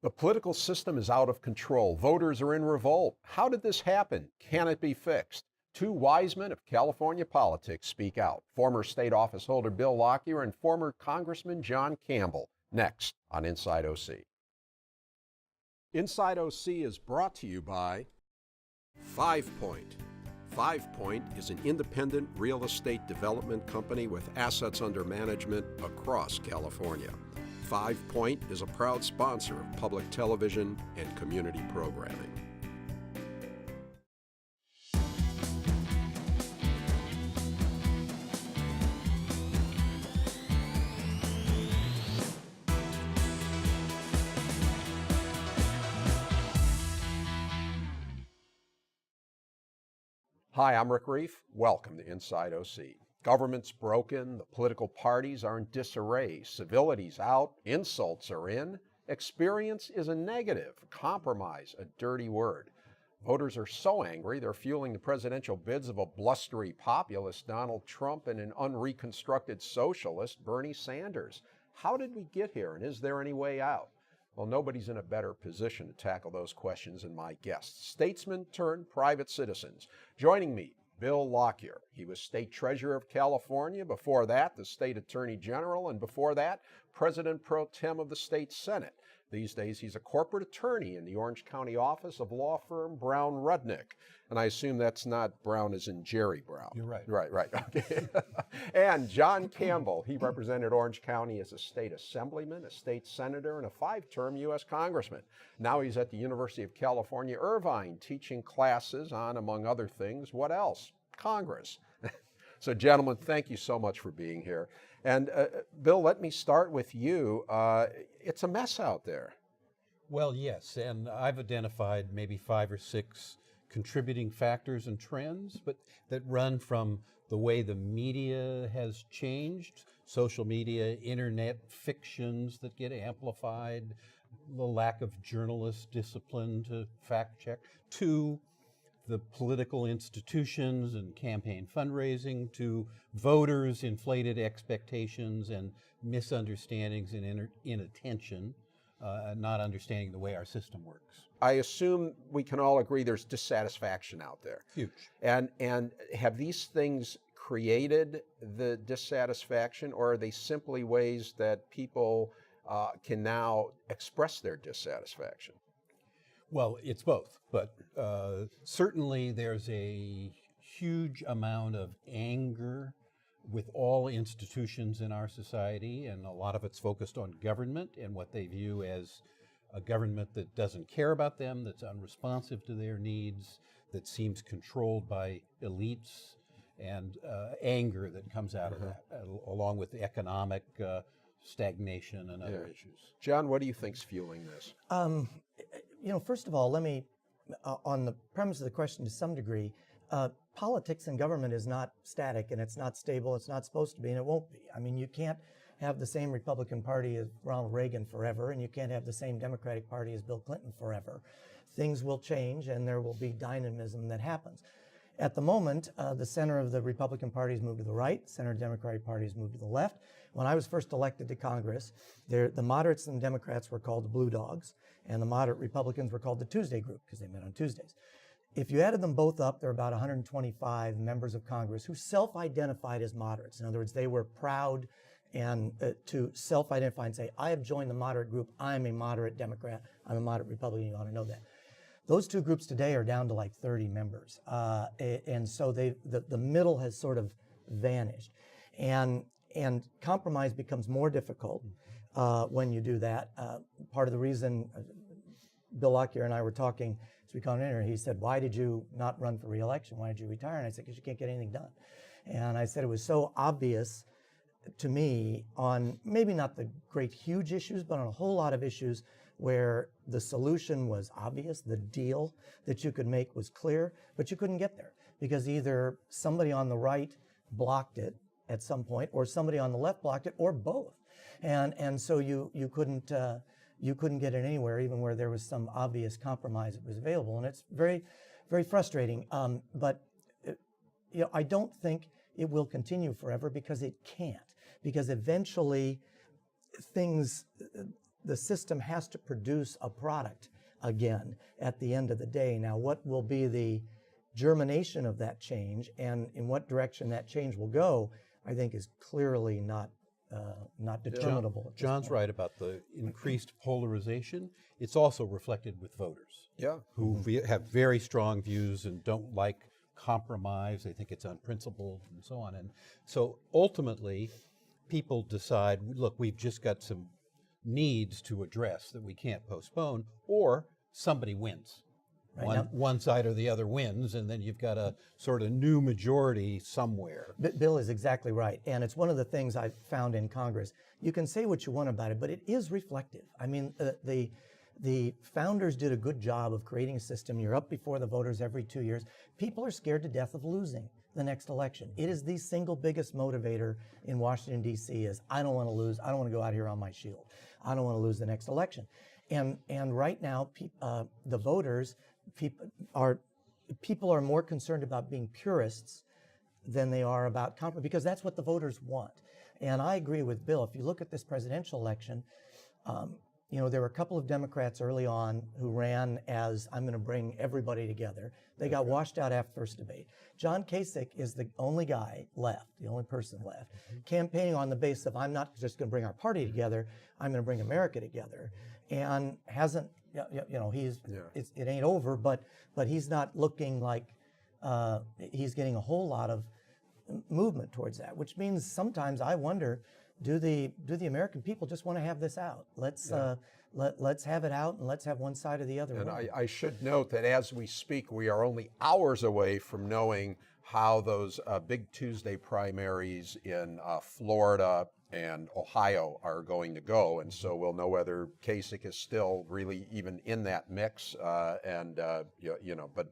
The political system is out of control. Voters are in revolt. How did this happen? Can it be fixed? Two wise men of California politics speak out. Former state office holder Bill Lockyer and former Congressman John Campbell. Next on Inside OC. Inside OC is brought to you by 5 Point. 5 Point is an independent real estate development company with assets under management across California. 5 Point is a proud sponsor of public television and community programming. Hi, I'm Rick Reiff. Welcome to Inside OC. Government's broken, the political parties are in disarray, civility's out, insults are in, experience is a negative, compromise a dirty word. Voters are so angry they're fueling the presidential bids of a blustery populist Donald Trump and an unreconstructed socialist Bernie Sanders. How did we get here, and is there any way out? Well, nobody's in a better position to tackle those questions than my guests, statesmen turned private citizens. Joining me, Bill Lockyer. He was State Treasurer of California, before that the State Attorney General, and before that President Pro Tem of the State Senate. These days he's a corporate attorney in the Orange County office of law firm Brown Rudnick. And I assume that's not Brown as in Jerry Brown. You're right. Right, okay. And John Campbell, he represented Orange County as a state assemblyman, a state senator, and a 5-term U.S. congressman. Now he's at the University of California, Irvine, teaching classes on, among other things, what else? Congress. So gentlemen, thank you so much for being here. And Bill, let me start with you. It's a mess out there. Well, yes, and I've identified maybe 5 or 6 contributing factors and trends, but that run from the way the media has changed, social media, internet fictions that get amplified, the lack of journalist discipline to fact check, to the political institutions and campaign fundraising, to voters' inflated expectations and misunderstandings and inattention, not understanding the way our system works. I assume we can all agree there's dissatisfaction out there. Huge. And have these things created the dissatisfaction, or are they simply ways that people can now express their dissatisfaction? Well, it's both, but certainly there's a huge amount of anger with all institutions in our society, and a lot of it's focused on government and what they view as a government that doesn't care about them, that's unresponsive to their needs, that seems controlled by elites, and anger that comes out of that, along with economic stagnation and other issues. John, what do you think's fueling this? First of all, let me, on the premise of the question to some degree, politics and government is not static, and it's not stable, it's not supposed to be, and it won't be. I mean, you can't have the same Republican Party as Ronald Reagan forever, and you can't have the same Democratic Party as Bill Clinton forever. Things will change, and there will be dynamism that happens. At the moment, the center of the Republican Party has moved to the right, the center of the Democratic Party has moved to the left. When I was first elected to Congress, the moderates and Democrats were called the Blue Dogs, and the moderate Republicans were called the Tuesday Group because they met on Tuesdays. If you added them both up, there are about 125 members of Congress who self-identified as moderates. In other words, they were proud and to self-identify and say, I have joined the moderate group, I'm a moderate Democrat, I'm a moderate Republican, you ought to know that. Those two groups today are down to like 30 members. And so the middle has sort of vanished. And compromise becomes more difficult when you do that. Part of the reason Bill Lockyer and I were talking as we got in here, he said, why did you not run for re-election? Why did you retire? And I said, because you can't get anything done. And I said it was so obvious to me on maybe not the great huge issues, but on a whole lot of issues where the solution was obvious, the deal that you could make was clear, but you couldn't get there because either somebody on the right blocked it at some point, or somebody on the left blocked it, or both. And so you couldn't get it anywhere, even where there was some obvious compromise that was available. And it's very, very frustrating. But I don't think it will continue forever because it can't. Because eventually things the system has to produce a product again at the end of the day. Now, what will be the germination of that change and in what direction that change will go, I think is clearly not determinable. at this John's point. right about the increased polarization. It's also reflected with voters Yeah. who have very strong views and don't like compromise. They think it's unprincipled and so on. And so ultimately, people decide, look, we've just got some needs to address that we can't postpone, or somebody wins. Right. One side or the other wins, and then you've got a sort of new majority somewhere. Bill is exactly right. And it's one of the things I've found in Congress. You can say what you want about it, but it is reflective. I mean, the founders did a good job of creating a system. You're up before the voters every 2 years. People are scared to death of losing the next election. It is the single biggest motivator in Washington, D.C. is I don't want to lose. I don't want to go out here on my shield. I don't want to lose the next election. And right now, the voters, people are more concerned about being purists than they are about compromise, because that's what the voters want. And I agree with Bill. If you look at this presidential election, there were a couple of Democrats early on who ran as, I'm going to bring everybody together. They got washed out after first debate. John Kasich is the only guy left, the only person left, campaigning on the basis of, I'm not just going to bring our party together, I'm going to bring America together. And hasn't, it ain't over, but he's not looking like he's getting a whole lot of movement towards that, which means sometimes I wonder, do the American people just want to have this out? Let's have it out, and let's have one side or the other. And I should note that as we speak, we are only hours away from knowing how those big Tuesday primaries in Florida and Ohio are going to go, and so we'll know whether Kasich is still really even in that mix, but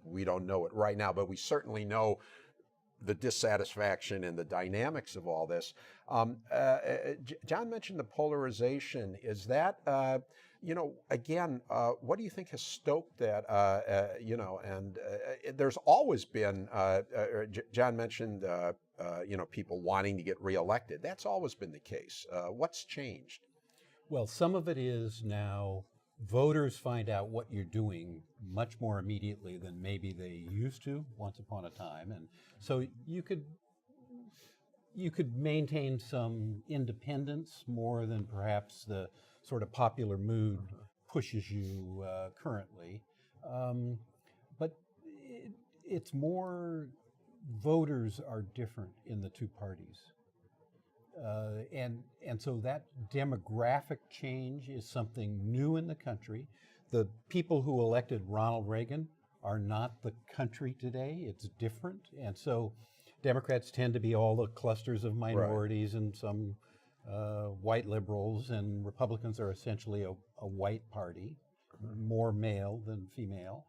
we don't know it right now. But we certainly know the dissatisfaction and the dynamics of all this. John mentioned the polarization. Is that, again, what do you think has stoked that, there's always been, John mentioned, people wanting to get reelected. That's always been the case. What's changed? Well, some of it is now voters find out what you're doing much more immediately than maybe they used to once upon a time. And so you could maintain some independence more than perhaps the sort of popular mood pushes you currently. But it's more, voters are different in the two parties. And so that demographic change is something new in the country. The people who elected Ronald Reagan are not the country today. It's different. And so Democrats tend to be all the clusters of minorities and some white liberals, and Republicans are essentially a white party, more male than female.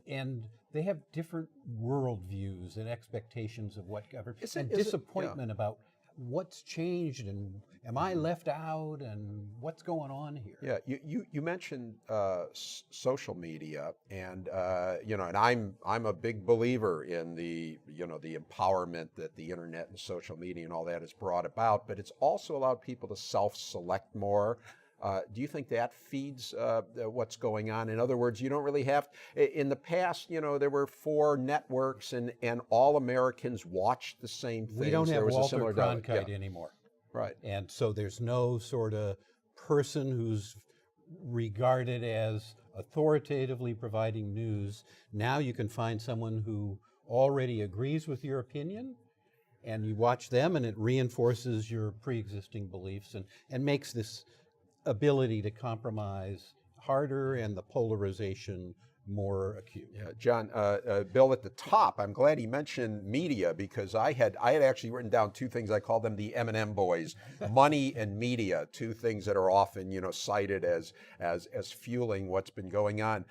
And they have different worldviews and expectations of what government, and disappointment about what's changed and am I left out and what's going on here? Yeah, you mentioned social media, and and I'm a big believer in the the empowerment that the internet and social media and all that has brought about, but it's also allowed people to self-select more. Do you think that feeds what's going on? In other words, you don't really have, in the past, there were 4 networks and all Americans watched the same things. We don't have Walter Cronkite Cronkite anymore. Right. And so there's no sort of person who's regarded as authoritatively providing news. Now you can find someone who already agrees with your opinion, and you watch them, and it reinforces your pre-existing beliefs and makes this ability to compromise harder and the polarization more acute. Yeah, John, Bill, at the top, I'm glad he mentioned media, because I had actually written down 2 things. I call them the M&M boys: money and media, 2 things that are often cited as fueling what's been going on.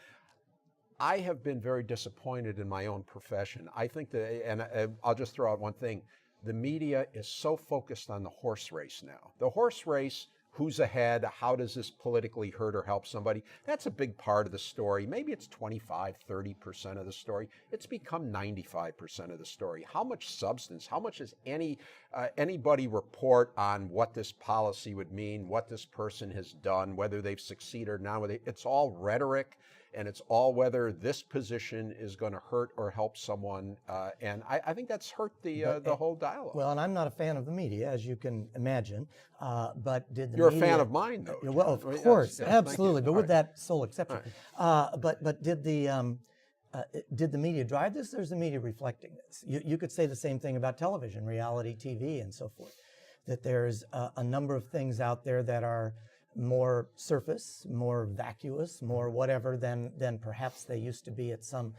I have been very disappointed in my own profession. I think that, and I'll just throw out one thing: the media is so focused on the horse race now. The horse race, who's ahead, how does this politically hurt or help somebody. That's a big part of the story. Maybe it's 25, 30% of the story. It's become 95% of the story. How much substance, how much does anybody report on what this policy would mean, what this person has done, whether they've succeeded or not? It's all rhetoric, and it's all whether this position is going to hurt or help someone. And I think that's hurt the whole dialogue. Well, and I'm not a fan of the media, as you can imagine. But did the You're media, a fan of mine, though. Well, of Yes, course, yes, absolutely, but with right. that sole exception. But did the media drive this, or is the media reflecting this? You could say the same thing about television, reality TV, and so forth. That there's a number of things out there that are more surface, more vacuous, more whatever than perhaps they used to be at some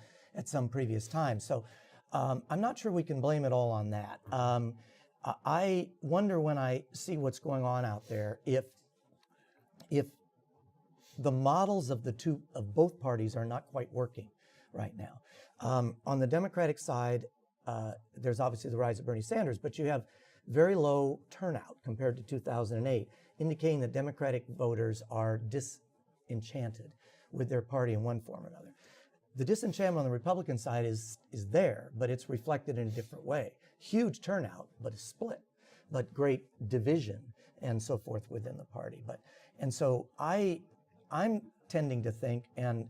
previous time. So I'm not sure we can blame it all on that. I wonder, when I see what's going on out there, if the models of both parties are not quite working right now. On the Democratic side, there's obviously the rise of Bernie Sanders, but you have very low turnout compared to 2008, indicating that Democratic voters are disenchanted with their party in one form or another. The disenchantment on the Republican side is there, but it's reflected in a different way. Huge turnout, but a split, but great division and so forth within the party. And so I'm tending to think, and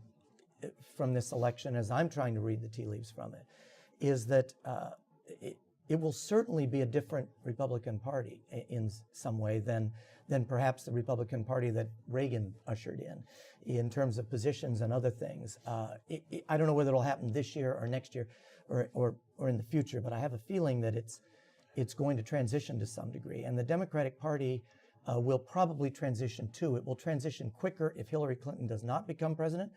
from this election, as I'm trying to read the tea leaves from it, is that it will certainly be a different Republican Party in some way than perhaps the Republican Party that Reagan ushered in terms of positions and other things. I don't know whether it'll happen this year or next year or in the future, but I have a feeling that it's going to transition to some degree. And the Democratic Party will probably transition too. It will transition quicker if Hillary Clinton does not become president.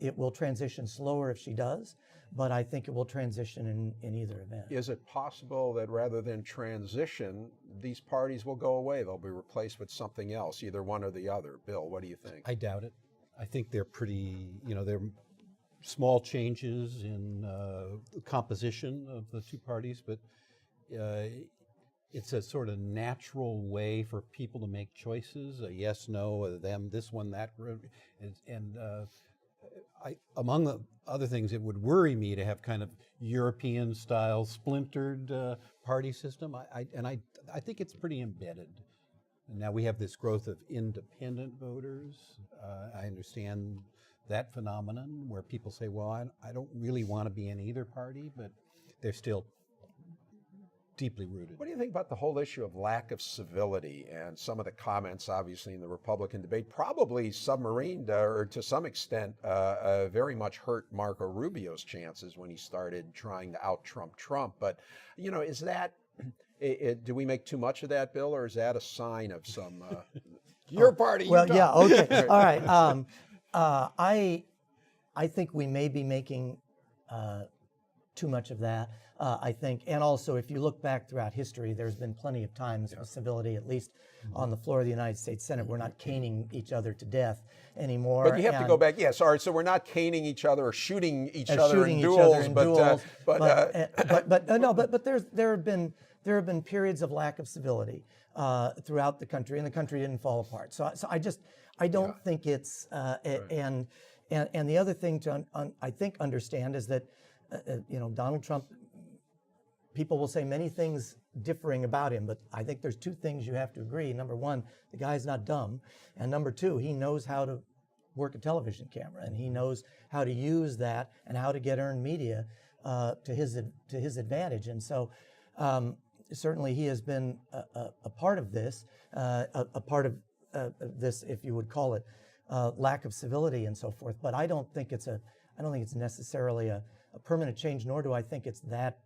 It will transition slower if she does, but I think it will transition in either event. Is it possible that rather than transition, these parties will go away? They'll be replaced with something else, either one or the other. Bill, what do you think? I doubt it. I think they're pretty, they're small changes in the composition of the two parties, but it's a sort of natural way for people to make choices, a yes, no, a them, this one, that, and among the other things, it would worry me to have kind of European-style splintered party system. I think it's pretty embedded. And now we have this growth of independent voters. I understand that phenomenon where people say, well, I don't really want to be in either party, but they're still deeply rooted. What do you think about the whole issue of lack of civility and some of the comments, obviously, in the Republican debate, probably submarined or to some extent very much hurt Marco Rubio's chances when he started trying to out-Trump Trump. But, is that, do we make too much of that, Bill, or is that a sign of some, your party? Well, yeah, okay, all right. I think we may be making too much of that. I think, and also if you look back throughout history, there's been plenty of times with civility, at least on the floor of the United States Senate. We're not caning each other to death anymore. But you have to go back. Yeah, sorry. So we're not caning each other or shooting each other in duels. But there have been periods of lack of civility throughout the country, and the country didn't fall apart. So I don't think it's and the other thing to I think understand is that Donald Trump. People will say many things differing about him, but I think there's two things you have to agree. Number one, the guy's not dumb. And number two, he knows how to work a television camera, and he knows how to use that and how to get earned media to his advantage. And so certainly he has been a part of this, a part of this, if you would call it, lack of civility and so forth. But I don't think it's necessarily a permanent change, nor do I think it's that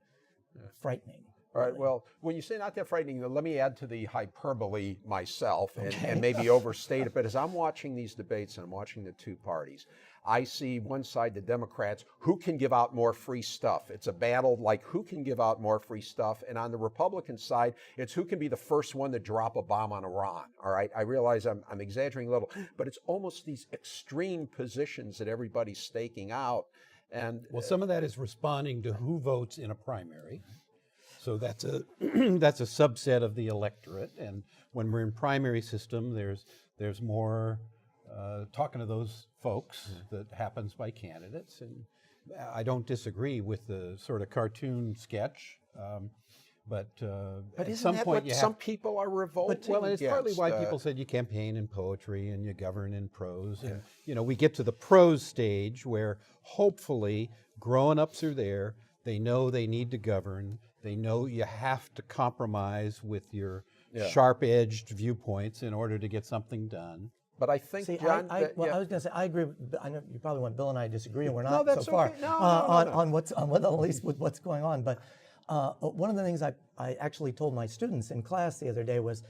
frightening. All right, well, when you say not that frightening, let me add to the hyperbole myself and maybe overstate it. But as I'm watching these debates and I'm watching the two parties, I see one side, the Democrats, who can give out more free stuff. It's a battle like who can give out more free stuff. And on the Republican side, it's who can be the first one to drop a bomb on Iran. All right, I realize I'm exaggerating a little, but it's almost these extreme positions that everybody's staking out. And well, some of that is responding to who votes in a primary. So that's a that's a subset of the electorate, and when we're in primary system, there's more talking to those folks that happens by candidates, and I don't disagree with the sort of cartoon sketch, but at some point you have. Some people are revolting Well, and it's partly against, why people said you campaign in poetry and you govern in prose. And, we get to the prose stage where hopefully grown-ups are there. They know they need to govern. They know you have to compromise with your sharp-edged viewpoints in order to get something done. But I think, John... I was going to say, I agree. I know you probably want Bill and I disagree, and we're No, not that's so far okay. No. on at least with what's going on. But one of the things I actually told my students in class the other day was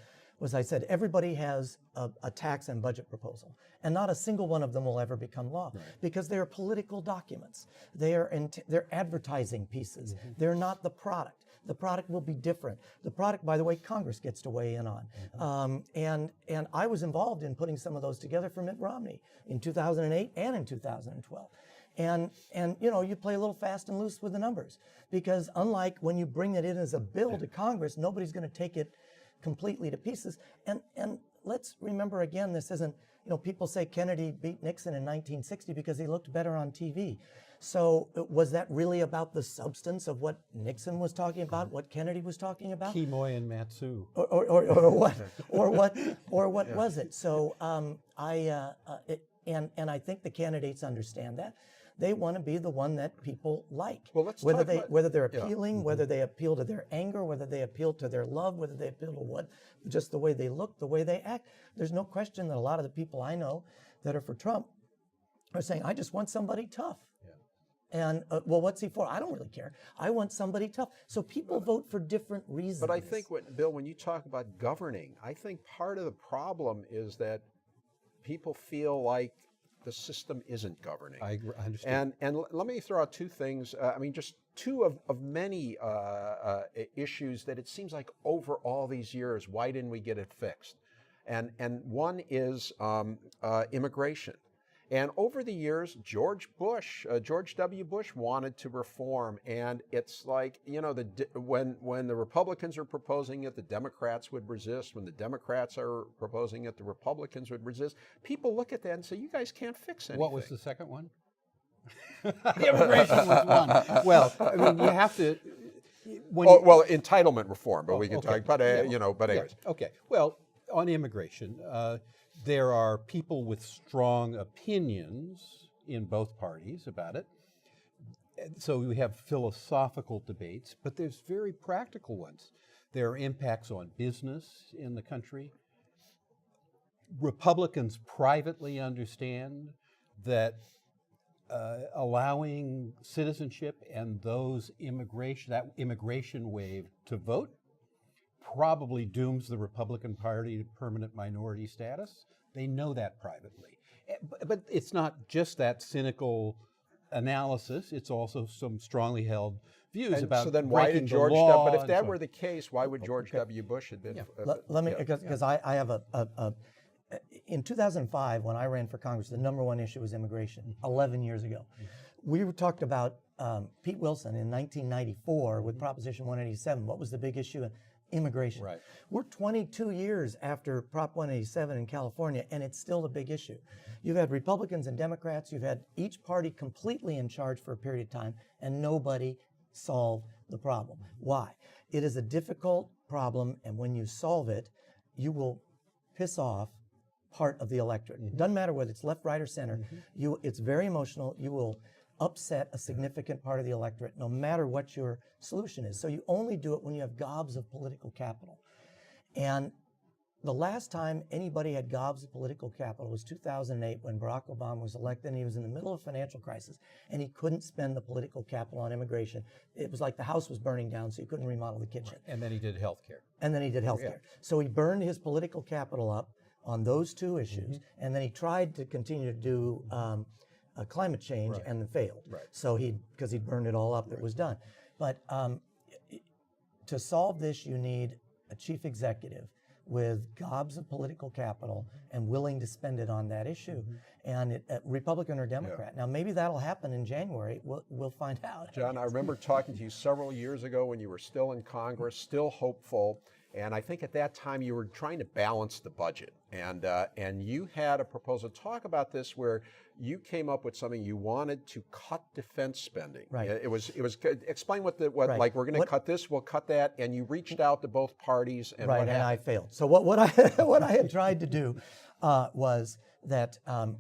I said, everybody has a tax and budget proposal, and not a single one of them will ever become law, because they are political documents. They're advertising pieces. They're not the product. The product will be different. The product, by the way, Congress gets to weigh in on. And I was involved in putting some of those together for Mitt Romney in 2008 and in 2012. And you play a little fast and loose with the numbers, because unlike when you bring it in as a bill to Congress, nobody's going to take it completely to pieces. And let's remember again, this isn't, people say Kennedy beat Nixon in 1960 because he looked better on TV. So was that really about the substance of what Nixon was talking about, what Kennedy was talking about? Kimoy and Matsu. Or what? Or what was it? So I think the candidates understand that. They want to be the one that people like. Well, let's whether talk about, whether they're appealing, whether they appeal to their anger, whether they appeal to their love, whether they appeal to just the way they look, the way they act. There's no question that a lot of the people I know that are for Trump are saying, I just want somebody tough. And, well, what's he for? I don't really care. I want somebody tough. So people vote for different reasons. But I think, Bill, when you talk about governing, I think part of the problem is that people feel like the system isn't governing. I understand. And let me throw out two things. Just two of many issues that it seems like over all these years, why didn't we get it fixed? And one is immigration. And over the years, George W. Bush wanted to reform, and it's like, when the Republicans are proposing it, the Democrats would resist. When the Democrats are proposing it, the Republicans would resist. People look at that and say, you guys can't fix anything. What was the second one? The immigration was one. Well, you have to... entitlement reform, but we can talk, but anyways. Okay, well, on immigration, there are people with strong opinions in both parties about it. So we have philosophical debates, but there's very practical ones. There are impacts on business in the country. Republicans privately understand that allowing citizenship and that immigration wave to vote probably dooms the Republican Party to permanent minority status. They know that privately. But it's not just that cynical analysis, it's also some strongly held views about so then why did George law. But if that were the case, why would George W. Bush have been... Let me, because I have in 2005, when I ran for Congress, the number one issue was immigration, 11 years ago. We talked about Pete Wilson in 1994 with Proposition 187. What was the big issue? Immigration. Right. We're 22 years after Prop 187 in California, and it's still a big issue. You've had Republicans and Democrats, you've had each party completely in charge for a period of time, and nobody solved the problem. Why? It is a difficult problem, and when you solve it, you will piss off part of the electorate. Doesn't matter whether it's left, right, or center. It's very emotional. You will upset a significant part of the electorate, no matter what your solution is. So you only do it when you have gobs of political capital. And the last time anybody had gobs of political capital was 2008 when Barack Obama was elected, and he was in the middle of a financial crisis, and he couldn't spend the political capital on immigration. It was like the house was burning down, so he couldn't remodel the kitchen. Right. And then he did health care. So he burned his political capital up on those two issues, and then he tried to continue to do climate change and then failed. Right. So because he'd burned it all up, it was done. But to solve this, you need a chief executive with gobs of political capital and willing to spend it on that issue, and Republican or Democrat. Now, maybe that'll happen in January. We'll find out. John, I remember talking to you several years ago when you were still in Congress, still hopeful, and I think at that time you were trying to balance the budget, and you had a proposal. Talk about this, where you came up with something. You wanted to cut defense spending. Right. It was. Explain what Right. like we're going to cut this, we'll cut that, and you reached out to both parties, and right, what and happened? I failed. So what I what I had tried to do was that I'm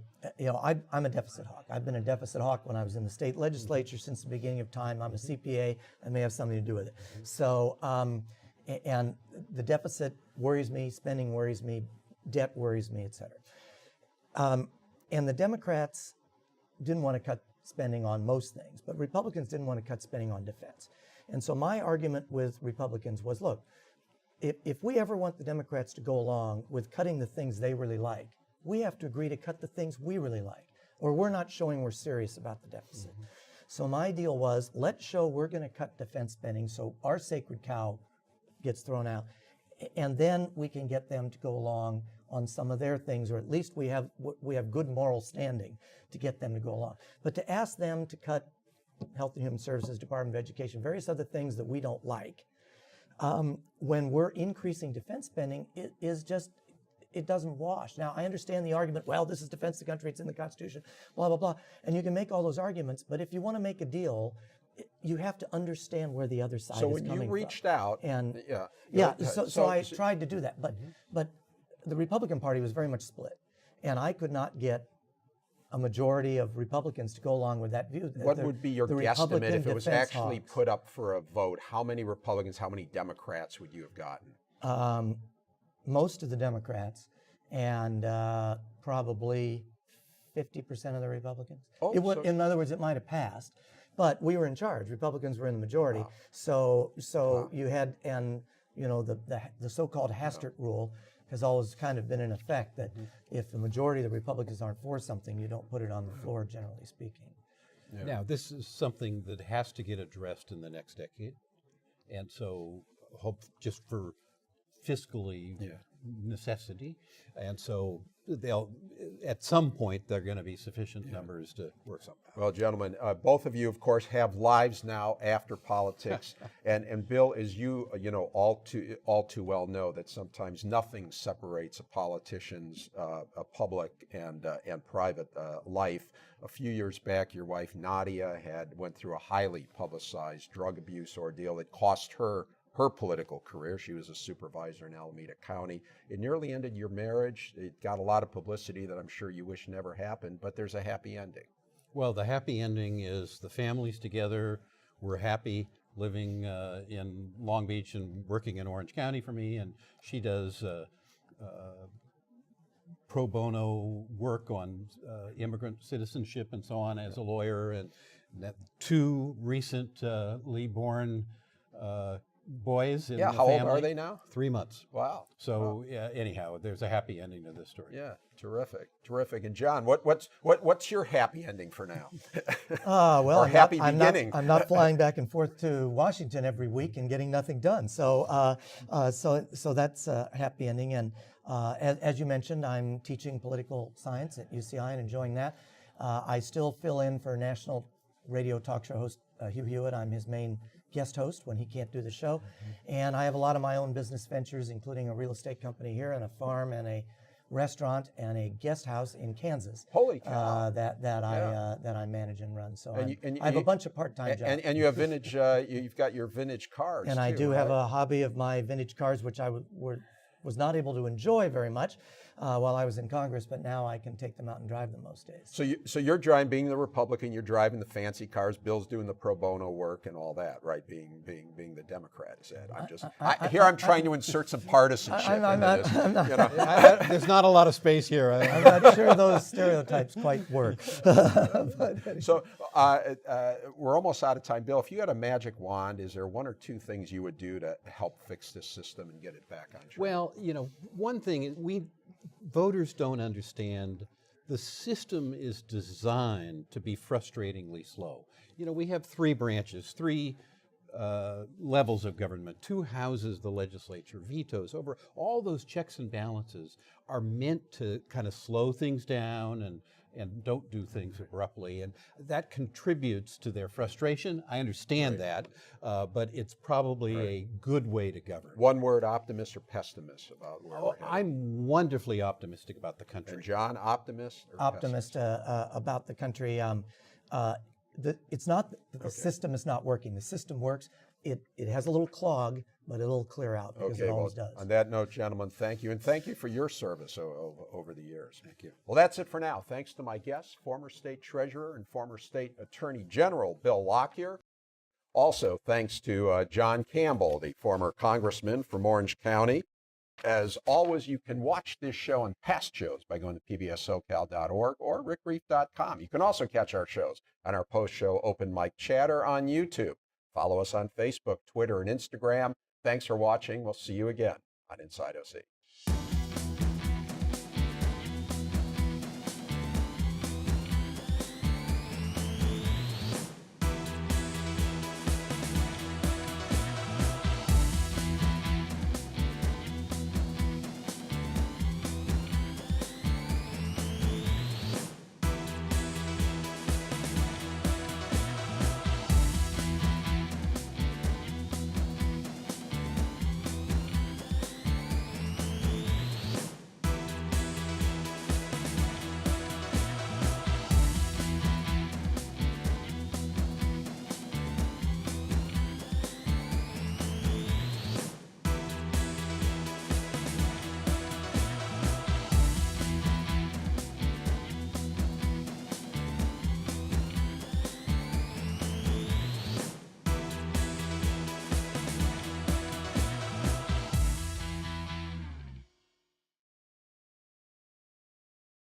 a deficit hawk. I've been a deficit hawk when I was in the state legislature since the beginning of time. I'm a CPA. I may have something to do with it. So and the deficit worries me, spending worries me, debt worries me, et cetera. And the Democrats didn't want to cut spending on most things, but Republicans didn't want to cut spending on defense. And so my argument with Republicans was, look, if we ever want the Democrats to go along with cutting the things they really like, we have to agree to cut the things we really like, or we're not showing we're serious about the deficit. So my deal was, let's show we're going to cut defense spending so our sacred cow gets thrown out, and then we can get them to go along on some of their things, or at least we have good moral standing to get them to go along. But to ask them to cut Health and Human Services, Department of Education, various other things that we don't like, when we're increasing defense spending, it doesn't wash. Now, I understand the argument, well, this is defense of the country, it's in the Constitution, blah, blah, blah. And you can make all those arguments, but if you want to make a deal, you have to understand where the other side is coming from. So when you reached out, and yeah, so I tried to do that, but the Republican Party was very much split, and I could not get a majority of Republicans to go along with that view. What would be your guesstimate if it was actually put up for a vote? How many Republicans, how many Democrats would you have gotten? Most of the Democrats, and probably 50% of the Republicans. Oh, in other words, it might have passed, but we were in charge. Republicans were in the majority. Wow. So you had, and the so-called Hastert rule has always kind of been in effect, that if the majority of the Republicans aren't for something, you don't put it on the floor, generally speaking. Yeah. Now, this is something that has to get addressed in the next decade. And so, hope just for fiscally necessity. And so, at some point, there are going to be sufficient numbers to work something out. Well, gentlemen, both of you, of course, have lives now after politics, and Bill, as you all too well know, that sometimes nothing separates a politician's public and private life. A few years back, your wife Nadia went through a highly publicized drug abuse ordeal that cost her political career. She was a supervisor in Alameda County. It nearly ended your marriage. It got a lot of publicity that I'm sure you wish never happened, but there's a happy ending. Well, the happy ending is the family's together. We're happy living in Long Beach and working in Orange County for me, and she does pro bono work on immigrant citizenship and so on as a lawyer, and two recently born boys in the how family. old are they now? 3 months. Wow. So anyhow, there's a happy ending to this story. Yeah, terrific. And John, what's your happy ending for now? Well, or happy beginning? I'm not flying back and forth to Washington every week and getting nothing done. So that's a happy ending. And as you mentioned, I'm teaching political science at UCI and enjoying that. I still fill in for national radio talk show host Hugh Hewitt. I'm his main guest host when he can't do the show. And I have a lot of my own business ventures, including a real estate company here and a farm and a restaurant and a guest house in Kansas. Holy cow. that I manage and run. So And I have a bunch of part-time jobs. And you have vintage, you've got your vintage cars And too, I do right? have a hobby of my vintage cars, which I was not able to enjoy very much while I was in Congress, but now I can take them out and drive them most days. So you're driving, being the Republican, you're driving the fancy cars. Bill's doing the pro bono work and all that, right? Being the Democrat, is that? I'm trying to insert some partisanship into this. There's not a lot of space here. I'm not sure those stereotypes quite work. So we're almost out of time. Bill, if you had a magic wand, is there one or two things you would do to help fix this system and get it back on track? Well, one thing voters don't understand, the system is designed to be frustratingly slow. We have three branches, three levels of government, 2 houses, the legislature, vetoes over. All those checks and balances are meant to kind of slow things down and don't do things abruptly. And that contributes to their frustration. I understand that, but it's probably a good way to govern. One word, optimist or pessimist about where we're headed? I'm wonderfully optimistic about the country. And John, optimist or Optimist about the country. It's not that the system is not working. The system works. It has a little clog, but it'll clear out because it always does. On that note, gentlemen, thank you. And thank you for your service over the years. Thank you. Well, that's it for now. Thanks to my guests, former state treasurer and former state attorney general Bill Lockyer. Also, thanks to John Campbell, the former congressman from Orange County. As always, you can watch this show and past shows by going to pbssocal.org or rickreiff.com. You can also catch our shows on our post-show open mic chatter on YouTube. Follow us on Facebook, Twitter, and Instagram. Thanks for watching. We'll see you again on Inside OC.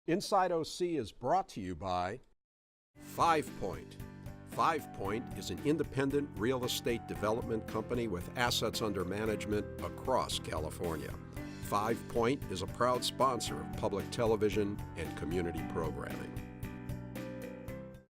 Inside OC is brought to you by 5 Point. 5 Point is an independent real estate development company with assets under management across California. 5 Point is a proud sponsor of public television and community programming.